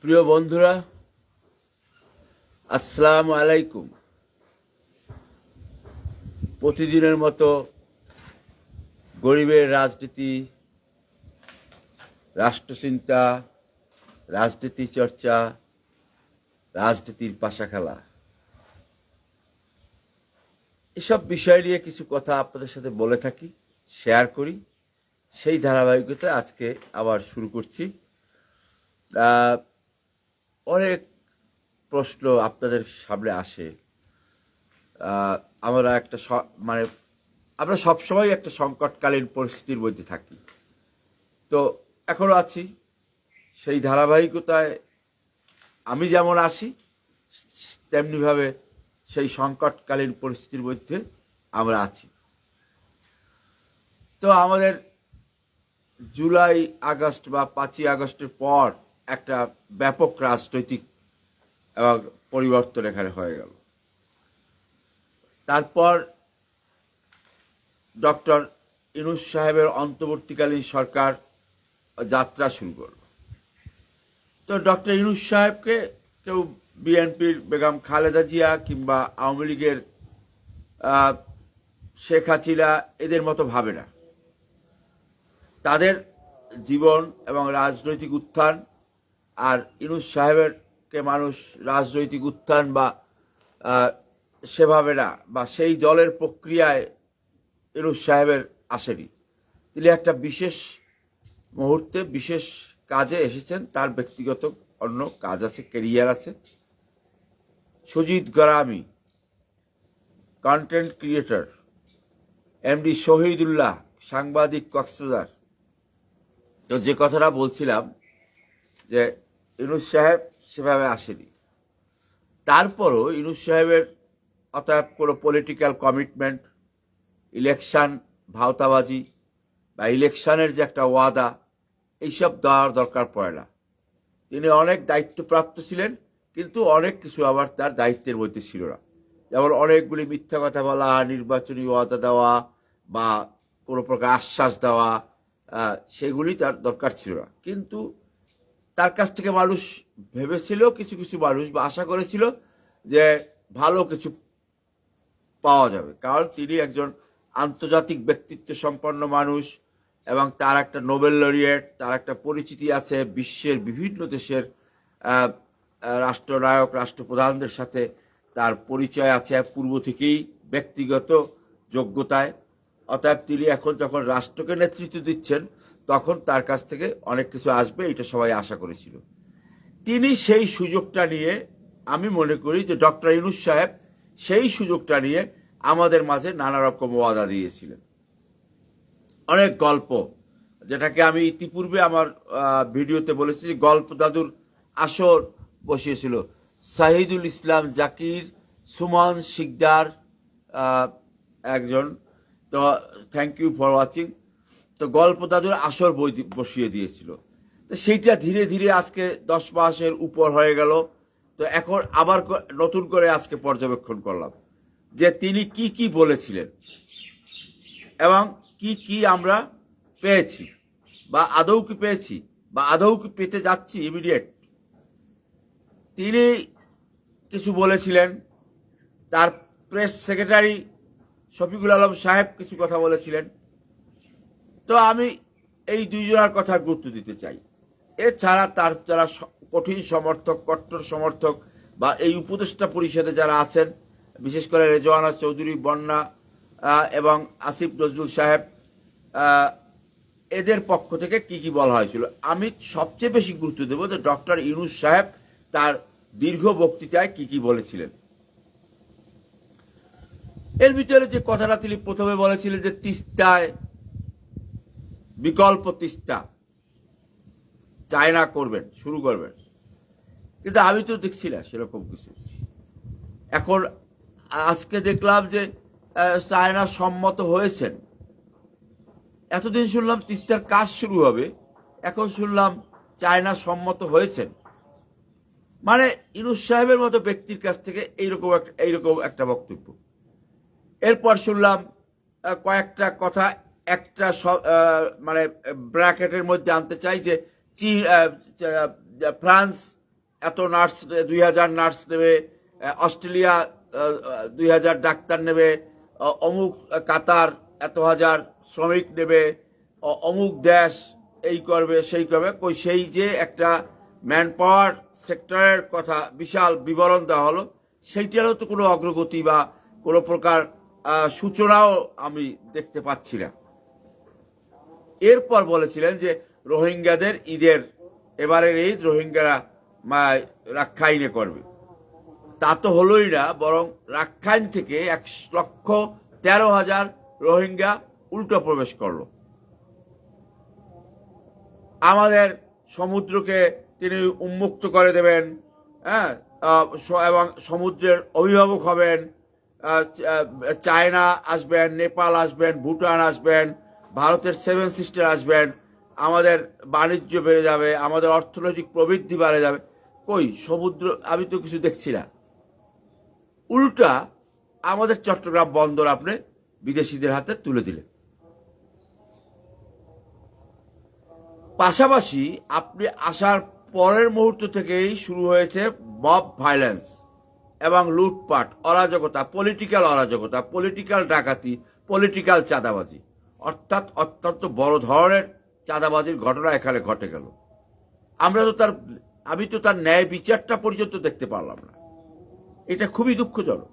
প্রিয় বন্ধুরা, আসসালামু আলাইকুম। প্রতিদিনের মতো গরিবের রাজনীতি, রাষ্ট্রচিন্তা, রাজনীতি চর্চা, রাজনীতির পাশা খেলা, এসব বিষয় নিয়ে কিছু কথা আপনাদের সাথে বলে থাকি, শেয়ার করি। সেই ধারাবাহিকতা আজকে আবার শুরু করছি। অনেক প্রশ্ন আপনাদের সামনে আসে। আমরা সবসময় একটা সংকটকালীন পরিস্থিতির মধ্যে থাকি, তো এখনো আছি। সেই ধারাবাহিকতায় আমি যেমন আসি, তেমনিভাবে সেই সংকটকালীন পরিস্থিতির মধ্যে আমরা আছি। তো আমাদের জুলাই আগস্ট বা 5ই আগস্টের পর একটা ব্যাপক রাজনৈতিক এবং পরিবর্তন এখানে হয়ে গেল। তারপর ডক্টর ইউনূস সাহেবের অন্তর্বর্তীকালীন সরকার যাত্রা শুরু করল। তো ডক্টর ইউনূস সাহেবকে কেউ বিএনপির বেগম খালেদা জিয়া কিংবা আওয়ামী লীগের শেখ হাসিনা এদের মতো ভাবে না। তাদের জীবন এবং রাজনৈতিক উত্থান আর ইউনূস সাহেবেরকে মানুষ রাজনৈতিক উত্থান বা সেভাবে না, বা সেই দলের প্রক্রিয়ায় ইউনূস সাহেবের আসেনি। তিনি একটা বিশেষ মুহূর্তে বিশেষ কাজে এসেছেন, তার ব্যক্তিগত অন্য কাজ আছে, ক্যারিয়ার আছে। Sujit Garami, content creator, MD Shahidullah, সাংবাদিক, কক্সবাজার। তো যে কথাটা বলছিলাম যে ইউনূস সাহেব সেভাবে আসেনি। তারপরও ইউনূস সাহেবের অতএব কোনো পলিটিক্যাল কমিটমেন্ট, ইলেকশন ভাওতাবাজি বা ইলেকশনের যে একটা ওয়াদা, এইসব দেওয়ার দরকার পড়ে না। তিনি অনেক দায়িত্বপ্রাপ্ত ছিলেন, কিন্তু অনেক কিছু আবার তার দায়িত্বের মধ্যে ছিল না। যেমন অনেকগুলি মিথ্যা কথা বলা, নির্বাচনী ওয়াদা দেওয়া বা কোনো প্রকার আশ্বাস দেওয়া, সেগুলি তার দরকার ছিল না। কিন্তু তার কাছ থেকে মানুষ ভেবেছিল, কিছু কিছু মানুষ বা আশা করেছিল যে ভালো কিছু পাওয়া যাবে, কারণ তিনি একজন আন্তর্জাতিক ব্যক্তিত্ব সম্পন্ন মানুষ এবং তার একটা নোবেল লরিয়েট, তার একটা পরিচিতি আছে বিশ্বের বিভিন্ন দেশের রাষ্ট্রনায়ক, রাষ্ট্রপ্রধানদের সাথে তার পরিচয় আছে পূর্ব থেকেই ব্যক্তিগত যোগ্যতায়। অতএব তিনি এখন যখন রাষ্ট্রকে নেতৃত্ব দিচ্ছেন, তখন তার কাছ থেকে অনেক কিছু আসবে, এটা সবাই আশা করেছিল। তিনি সেই সুযোগটা নিয়ে, আমি মনে করি যে ডক্টর ইউনূস সাহেব সেই সুযোগটা নিয়ে আমাদের মাঝে নানা রকম ওয়াদা দিয়েছিলেন। অনেক গল্প, যেটাকে আমি ইতিপূর্বে আমার ভিডিওতে বলেছি, যে গল্প দাদুর আসর বসিয়েছিল শাহিদুল ইসলাম জাকির, সুমন শিকদার একজন। তো থ্যাংক ইউ ফর ওয়াচিং। তো গল্প দাদুর আসর বসিয়ে দিয়েছিল। তো সেইটা ধীরে ধীরে আজকে 10 মাসের উপর হয়ে গেল। তো এখন আবার নতুন করে আজকে পর্যবেক্ষণ করলাম যে তিনি কি কি বলেছিলেন এবং কি কি আমরা পেয়েছি, বা আদৌ কি পেয়েছি, বা আদৌ কি পেতে যাচ্ছি ইমিডিয়েট। তিনি কিছু বলেছিলেন, তার প্রেস সেক্রেটারি শফিকুল আলম সাহেব কিছু কথা বলেছিলেন। তো আমি এই দুইজনের কথা গুরুত্ব দিতে চাই। এছাড়া তার যারা কঠিন সমর্থক, কট্টর সমর্থক বা এই উপদেষ্টা পরিষদে যারা আছেন, বিশেষ করে রেজওয়ানা চৌধুরী, বন্যা এবং আসিফ নজরুল সাহেব, এদের পক্ষ থেকে কি কি বলা হয়েছিল। আমি সবচেয়ে বেশি গুরুত্ব দেব যে ডক্টর ইউনূস সাহেব তার দীর্ঘ বক্তৃতায় কি কি বলেছিলেন। এর ভিতরে যে কথাটা তিনি প্রথমে বলেছিলেন যে তিস্তায় বিকল্প তিস্তা চায়না করবেন, শুরু করবেন, কিন্তু আমি তো দেখছি না সেরকম কিছু। এখন আজকে দেখলাম যে চায়না সম্মত হয়েছেন। এতদিন শুনলাম তিস্তার কাজ শুরু হবে, এখন শুনলাম চায়না সম্মত হয়েছেন। মানে ইউনূস সাহেবের মতো ব্যক্তির কাছ থেকে এইরকম একটা বক্তব্য। এরপর শুনলাম কয়েকটা কথা, একটা মানে ব্র্যাকেটের মধ্যে আনতে চাই যে ফ্রান্স এত নার্স 2000 নার্স নেবে, অস্ট্রেলিয়া 2000 ডাক্তার নেবে, অমুক কাতার এত হাজার শ্রমিক নেবে, অমুক দেশ এই করবে সেই করবে, কই সেই যে একটা ম্যান পাওয়ার সেক্টরের কথা বিশাল বিবরণ দেওয়া হলো, সেইটারও তো কোনো অগ্রগতি বা কোনো প্রকার সূচনাও আমি দেখতে পাচ্ছি না। এরপর বলেছিলেন যে রোহিঙ্গাদের ঈদের এবারের ঈদ রোহিঙ্গারা রাখাইনে করবে, তা তো হলোই না, বরং রাখাইন থেকে 1,13,000 রোহিঙ্গা উল্টো প্রবেশ করলো। আমাদের সমুদ্রকে তিনি উন্মুক্ত করে দেবেন, হ্যাঁ, এবং সমুদ্রের অভিভাবক হবেন, চায়না আসবেন, নেপাল আসবেন, ভুটান আসবেন, ভারতের 7 সিস্টার আসবেন, আমাদের বাণিজ্য বেড়ে যাবে, আমাদের অর্থনৈতিক প্রবৃদ্ধি বেড়ে যাবে। কই সমুদ্র, আমি তো কিছু দেখছি না। উল্টা আমাদের চট্টগ্রাম বন্দর আপনি বিদেশিদের হাতে তুলে দিলেন। পাশাপাশি আপনি আসার পরের মুহূর্ত থেকেই শুরু হয়েছে মব ভায়োলেন্স এবং লুটপাট, অরাজকতা, পলিটিক্যাল অরাজকতা, পলিটিক্যাল ডাকাতি, পলিটিক্যাল চাঁদাবাজি, অর্থাৎ অত্যন্ত বড় ধরনের চাঁদাবাজির ঘটনা এখানে ঘটে গেল। আমি তো তার ন্যায় বিচারটা পর্যন্ত দেখতে পারলাম না। এটা খুবই দুঃখজনক।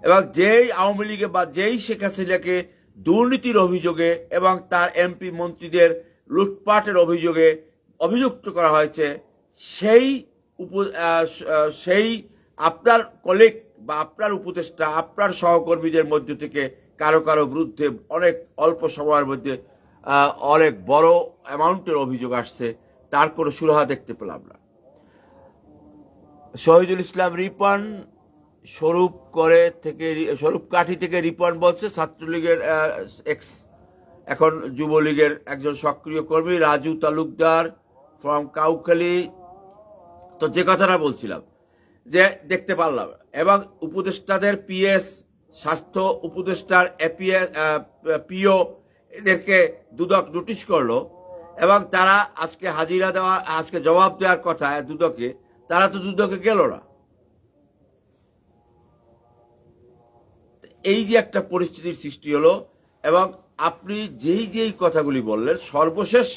এবং যেই আওয়ামী লীগে বা যেই শেখ হাসিনাকে দুর্নীতির অভিযোগে এবং তার এমপি মন্ত্রীদের লুটপাটের অভিযোগে অভিযুক্ত করা হয়েছে, সেই আপনার কলিগ বা আপনার উপদেষ্টা, আপনার সহকর্মীদের মধ্য থেকে কারো কারো বিরুদ্ধে অনেক অল্প সময়ের মধ্যে অনেক বড় অ্যামাউন্টের অভিযোগ আসছে, তার কোনো সুরাহা দেখতে পেলাম না। শহীদুল ইসলাম রিপন স্বরূপকাঠি থেকে রিপন বলছে, ছাত্রলীগের এখন যুবলীগের একজন সক্রিয় কর্মী, রাজু তালুকদার ফ্রম কাউখালী। তো যে কথাটা বলছিলাম যে দেখতে পারলাম, এবং উপদেষ্টাদের পিএস, স্বাস্থ্য উপদেষ্টার পিও এদেরকে দুদক নোটিশ করলো, এবং তারা আজকে হাজিরা দেওয়া, আজকে জবাব দেওয়ার কথা দুদকে, তারা তো দুদকে গেল না। এই যে একটা পরিস্থিতির সৃষ্টি হলো, এবং আপনি যেই কথাগুলি বললেন, সর্বশেষ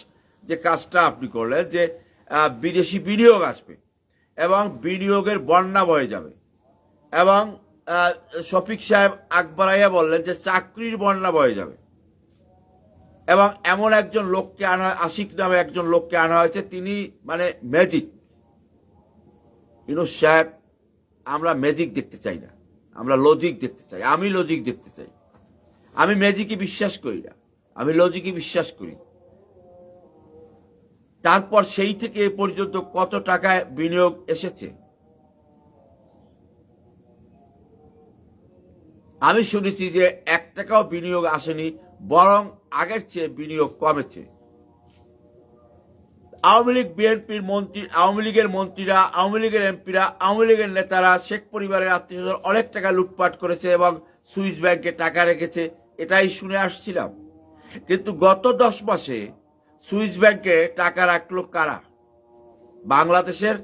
যে কাজটা আপনি করলেন যে বিদেশি বিনিয়োগ আসবে এবং বিনিয়োগের বন্যা বয়ে যাবে, এবং শফিক সাহেব আকবরাইয়া বললেন যে চাকরির বন্যা বয়ে যাবে, এবং এমন একজন লোককে আনা, আশিক নামে একজন লোককে আনা হয়েছে, তিনি মানে ম্যাজিক। ইউনুস সাহেব, আমরা ম্যাজিক দেখতে চাই না, আমরা লজিক দেখতে চাই। আমি লজিক দেখতে চাই। আমি ম্যাজিকে বিশ্বাস করি না, আমি লজিকে বিশ্বাস করি। তারপর সেই থেকে এ পর্যন্ত কত টাকায় বিনিয়োগ এসেছে? আমি শুনেছি যে 1 টাকাও বিনিয়োগ আসেনি, বরং আগের চেয়ে বিনিয়োগ কমেছে। আওয়ামী লীগ বিএনপির মন্ত্রী, আওয়ামী লীগের মন্ত্রীরা, আওয়ামী লীগের এমপিরা, আওয়ামী লীগের নেতারা শেখ পরিবারের আত্মীয়স্বজন অনেক টাকা লুটপাট করেছে এবং সুইস ব্যাংকে টাকা রেখেছে, এটাই শুনে আসছিলাম। কিন্তু গত 10 মাসে সুইস ব্যাংকে টাকা রাখলো কারা? বাংলাদেশের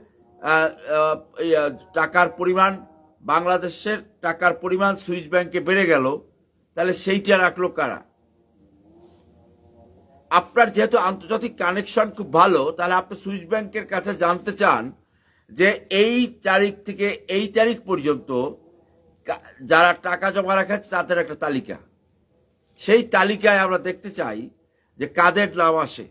টাকার পরিমাণ সুইস ব্যাংকে বেড়ে গেল, তাহলে সেইটা রাখলো কারা? আপনার যেহেতু আন্তর্জাতিক কানেকশন খুব ভালো, তাহলে আপনি সুইস ব্যাংকের কাছে জানতে চান যে এই তারিখ থেকে এই তারিখ পর্যন্ত যারা টাকা জমা রাখাচ্ছে তাদের একটা তালিকা, সেই তালিকায় আমরা দেখতে চাই যে কাদের নাম আসে।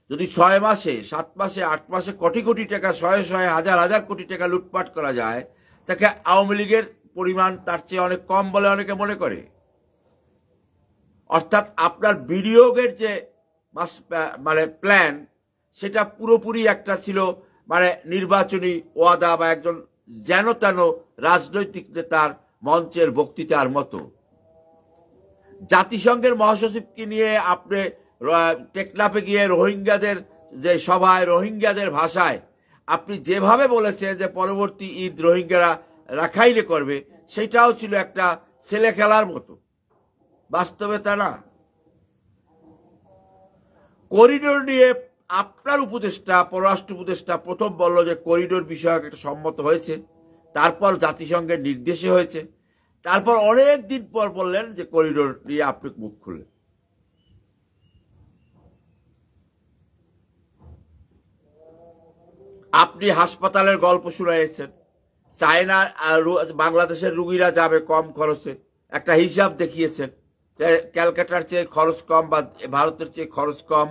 যদি 6 মাসে, 7 মাসে, 8 মাসে কোটি কোটি টাকা, শয়ে শয়ে, হাজার হাজার কোটি টাকা লুটপাট করা যায়, তাকে আওয়ামী লীগের পরিমাণ তার চেয়ে অনেক কম বলে অনেকে মনে করে। অর্থাৎ আপনার বিনিয়োগের যে মানে প্ল্যান, সেটা পুরোপুরি একটা ছিল মানে নির্বাচনী ওয়াদা বা একজন যেন তেন রাজনৈতিক নেতার মঞ্চের বক্তৃতার মতো। জাতিসংঘের মহাসচিবকে নিয়ে আপনি টেকনাফে গিয়ে রোহিঙ্গাদের যে সভায় রোহিঙ্গাদের ভাষায় আপনি যেভাবে বলেছেন যে পরবর্তী ঈদ রোহিঙ্গারা রাখাইনে করবে, সেটাও ছিল একটা ছেলে খেলার মতো। বাস্তবে তা না। করিডোর নিয়ে আপনার উপদেষ্টা, পররাষ্ট্র উপদেষ্টা প্রথম বলল যে করিডোর বিষয়ক একটা সম্মত হয়েছে, তারপর জাতিসংঘের নির্দেশে হয়েছে, তারপর অনেক দিন পর বললেন যে করিডোর নিয়ে আপনি মুখ খুললেন। আপনি হাসপাতালের গল্প শুনাইছেন, চায়না বাংলাদেশের রুগীরা যাবে কম খরচে, একটা হিসাব দেখিয়েছেন যে ক্যালকাটার চেয়ে খরচ কম বা ভারতের চেয়ে খরচ কম।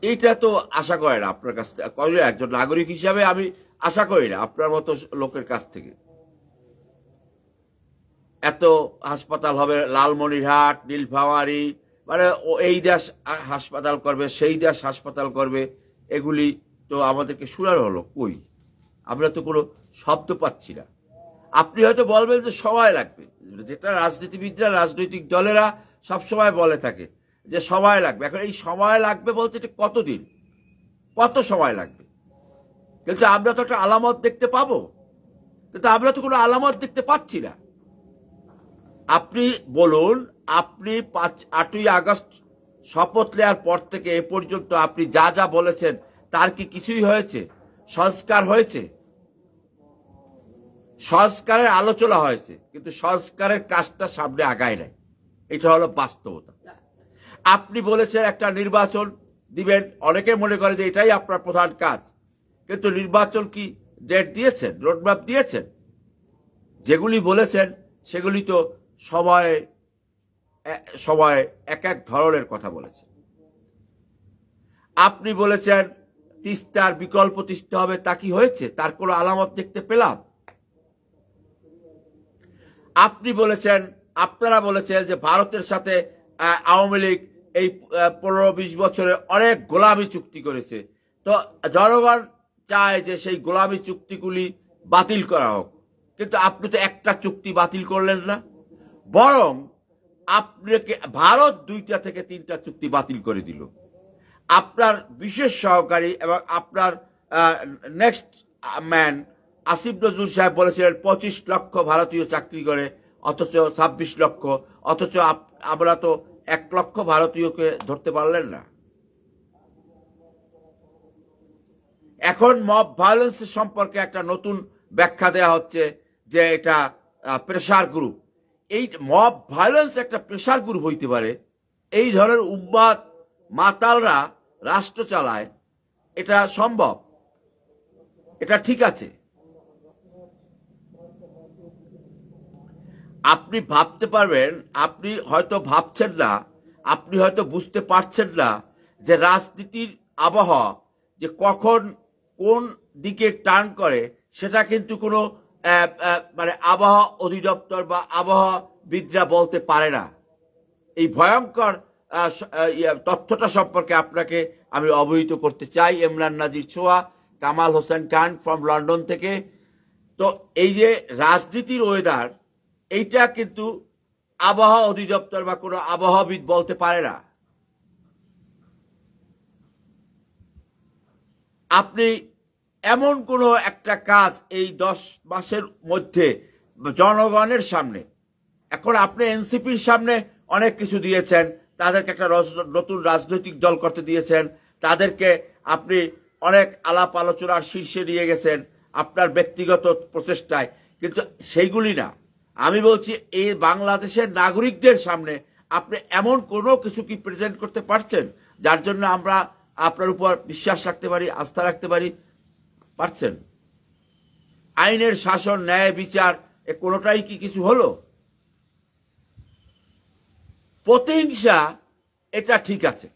এইটা তো আশা করে না আপনার কাছ থেকে, একজন নাগরিক হিসাবে আমি আশা করি না আপনার মতো লোকের কাছ থেকে। এত হাসপাতাল হবে, লালমনিরহাট, নীলফামারী, মানে এই দেশ হাসপাতাল করবে, সেই দেশ হাসপাতাল করবে, এগুলি তো আমাদেরকে শোনানো হলো। কই, আমরা তো কোনো শব্দ পাচ্ছি না। আপনি হয়তো বলবেন যে সময় লাগবে, যেটা রাজনীতিবিদরা, রাজনৈতিক দলেরা সবসময় বলে থাকে যে সময় লাগবে। এখন এই সময় লাগবে বলতে এটা কতদিন, কত সময় লাগবে? কিন্তু আমরা তো একটা আলামত দেখতে পাবো, কিন্তু আমরা তো কোনো আলামত দেখতে পাচ্ছি না। আপনি বলুন, আপনি 8ই আগস্ট শপথ নেওয়ার পর থেকে এ পর্যন্ত আপনি যা যা বলেছেন তার কি কিছুই হয়েছে? সংস্কার হয়েছে? সংস্কারের আলোচনা হয়েছে, কিন্তু সংস্কারের কাজটা সামনে আগায় নাই। এটা হলো বাস্তবতা। আপনি বলেছেন একটা নির্বাচন দিবেন, অনেকে মনে করে যে এটাই আপনার প্রধান কাজ, কিন্তু নির্বাচন কি ডেট দিয়েছেন, রোডম্যাপ দিয়েছেন? যেগুলি বলেছেন সেগুলি তো সময় এক এক ধরনের কথা বলেছেন। আপনি বলেছেন তিস্তার বিকল্প তিস্তা হবে, তা কি হয়েছে? তার কোনো আলামত দেখতে পেলাম? আপনি বলেছেন, আপনারা বলেছেন যে ভারতের সাথে আওয়ামী লীগ এই 15-20 বছরে অনেক গোলামি চুক্তি করেছে, তো জনগণ চায় যে সেই গোলামি চুক্তিগুলি বাতিল করা হোক। কিন্তু আপনি তো একটা চুক্তি বাতিল করলেন না, বরং আপনাকে ভারত 2টা থেকে 3টা চুক্তি বাতিল করে দিল। আপনার বিশেষ সহকারী এবং আপনার নেক্সট ম্যান আসিফ নজরুল সাহেব বলেছিলেন 25 লক্ষ ভারতীয় চাকরি করে, অথচ 26 লক্ষ, অথচ আমরা তো 1 লক্ষ ভারতীয়কে ধরতে পারলেন না। এখন মব ভায়োলেন্স সম্পর্কে একটা নতুন ব্যাখ্যা দেয়া হচ্ছে যে এটা প্রেসার গ্রুপ। এই মব ভায়োলেন্স একটা প্রেসার গ্রুপ হইতে পারে? এই ধরনের উম্মাদ মাতালরা রাষ্ট্র চালায়, এটা সম্ভব? এটা ঠিক আছে? আপনি ভাবতে পারবেন, আপনি হয়তো ভাবছেন না, আপনি হয়তো বুঝতে পারছেন না যে রাজনীতির আবহাওয়া যে কখন কোন দিকে টার্ন করে সেটা কিন্তু কোনো মানে আবহাওয়া অধিদপ্তর বা আবহাওয়াবিদরা বলতে পারে না। এই ভয়ঙ্কর তথ্যটা সম্পর্কে আপনাকে আমি অবহিত করতে চাই। ইমরান নাজির ছোয়া, কামাল হোসেন খান ফ্রম লন্ডন থেকে। তো এই যে রাজনীতির ওয়েদার, এইটা কিন্তু আবহাওয়া অধিদপ্তর বা কোনো আবহাওয়াবিদ বলতে পারে না। আপনি এমন কোনো একটা কাজ এই 10 মাসের মধ্যে জনগণের সামনে, এখন আপনি এনসিপির সামনে অনেক কিছু দিয়েছেন, তাদেরকে একটা নতুন রাজনৈতিক দল করতে দিয়েছেন, তাদেরকে আপনি অনেক আলাপ আলোচনার শীর্ষে নিয়ে গেছেন আপনার ব্যক্তিগত প্রচেষ্টায়, কিন্তু সেইগুলি না। আমি বলছি এই বাংলাদেশের নাগরিকদের সামনে আপনি এমন কোনো কিছু কি প্রেজেন্ট করতে পারছেন যার জন্য আমরা আপনার উপর বিশ্বাস রাখতে পারি, আস্থা রাখতে পারি? পারছেন? আইনের শাসন, ন্যায় বিচার, এ কোনোটাই কি কিছু হলো? প্রতিহিংসা, এটা ঠিক আছে,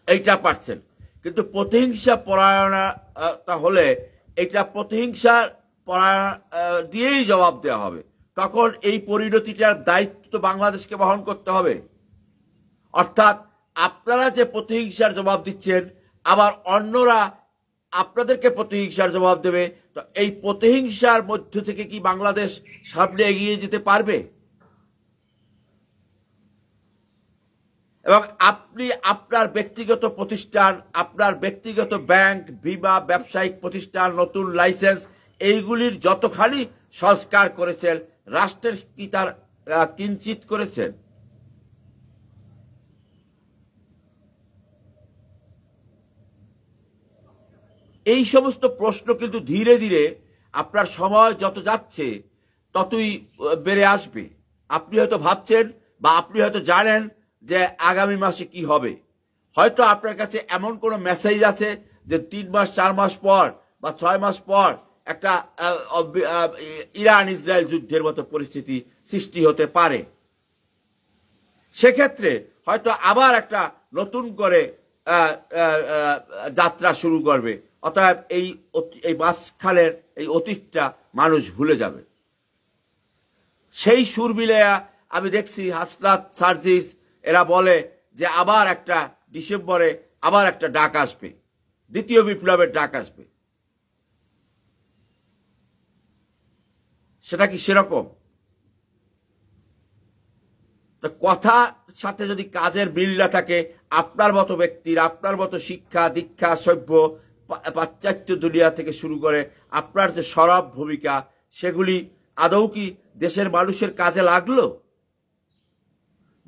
এইটা পারছেন, কিন্তু প্রতিহিংসা পরায়ণতা হলে এটা প্রতিহিংসা দিয়েই জবাব দেওয়া হবে। তখন এই পরিণতিটার দায়িত্ব বাংলাদেশকে বহন করতে হবে। অর্থাৎ আপনারা যে প্রতিহিংসার জবাব দিচ্ছেন, আবার অন্যরা আপনাদেরকে প্রতিহিংসার জবাব দেবে, তো এই প্রতিহিংসার মধ্য থেকে কি বাংলাদেশ সামনে এগিয়ে যেতে পারবে? এবং আপনি আপনার ব্যক্তিগত প্রতিষ্ঠান, আপনার ব্যক্তিগত ব্যাংক, বিমা, ব্যবসায়িক প্রতিষ্ঠান, নতুন লাইসেন্স, এইগুলির যতখানি সংস্কার করেছেন, রাষ্ট্রের কি তার কিঞ্চিত করেছেন? এই সমস্ত প্রশ্ন কিন্তু ধীরে ধীরে আপনার সময় যত যাচ্ছে ততই বেড়ে আসবে। আপনি হয়তো ভাবছেন বা আপনি হয়তো জানেন যে আগামী মাসে কি হবে। হয়তো আপনার কাছে এমন কোনো মেসেজ আছে যে 3 মাস 4 মাস পর বা 6 মাস পর একটা ইরান ইসরায়েল যুদ্ধের মতো পরিস্থিতি সৃষ্টি হতে পারে। সেক্ষেত্রে হয়তো আবার একটা নতুন করে যাত্রা শুরু করবে। অতএব এই মাঝখানের এই অতীতটা মানুষ ভুলে যাবে। সেই সুর মিলাইয়া আমি দেখছি হাসনাত সার্জিস এরা বলে যে আবার একটা ডিসেম্বরে আবার একটা ডাক আসবে, দ্বিতীয় বিপ্লবের ডাক আসবে। সেটা কি সেরকম? তো কথার সাথে যদি কাজের মিল না থাকে, আপনার মতো ব্যক্তির, আপনার মতো শিক্ষা দীক্ষা সভ্য পাশ্চাত্য দুনিয়া থেকে শুরু করে আপনার যে সরব ভূমিকা, সেগুলি আদৌ কি দেশের মানুষের কাজে লাগলো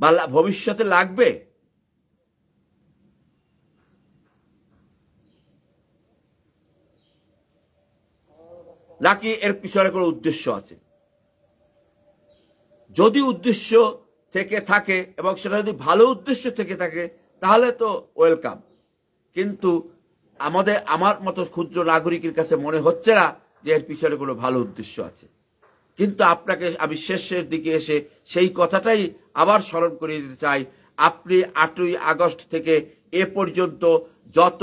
বা ভবিষ্যতে লাগবে? নাকি এর পিছনে কোনো উদ্দেশ্য আছে? যদি উদ্দেশ্য থেকে থাকে এবং সেটা যদি ভালো উদ্দেশ্য থেকে থাকে তাহলে তো ওয়েলকাম। কিন্তু আমার মতো ক্ষুদ্র নাগরিকের কাছে মনে হচ্ছে না যে এর পিছনে কোনো ভালো উদ্দেশ্য আছে। কিন্তু আপনাকে আমি শেষের দিকে এসে সেই কথাটাই আবার স্মরণ করিয়ে দিতে চাই। আপনি 8ই আগস্ট থেকে এ পর্যন্ত যত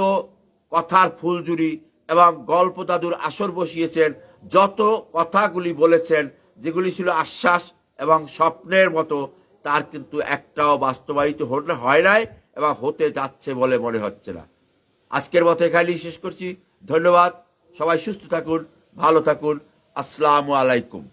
কথার ফুলঝুরি এবং গল্প দাদুর আসর বসিয়েছেন, যত কথাগুলি বলেছেন যেগুলি ছিল আশ্বাস এবং স্বপ্নের মতো, তার কিন্তু একটাও বাস্তবায়িত হয় নাই এবং হতে যাচ্ছে বলে মনে হচ্ছে না। আজকের মতো এখানেই শেষ করছি। ধন্যবাদ। সবাই সুস্থ থাকুন, ভালো থাকুন। আসসালামু আলাইকুম।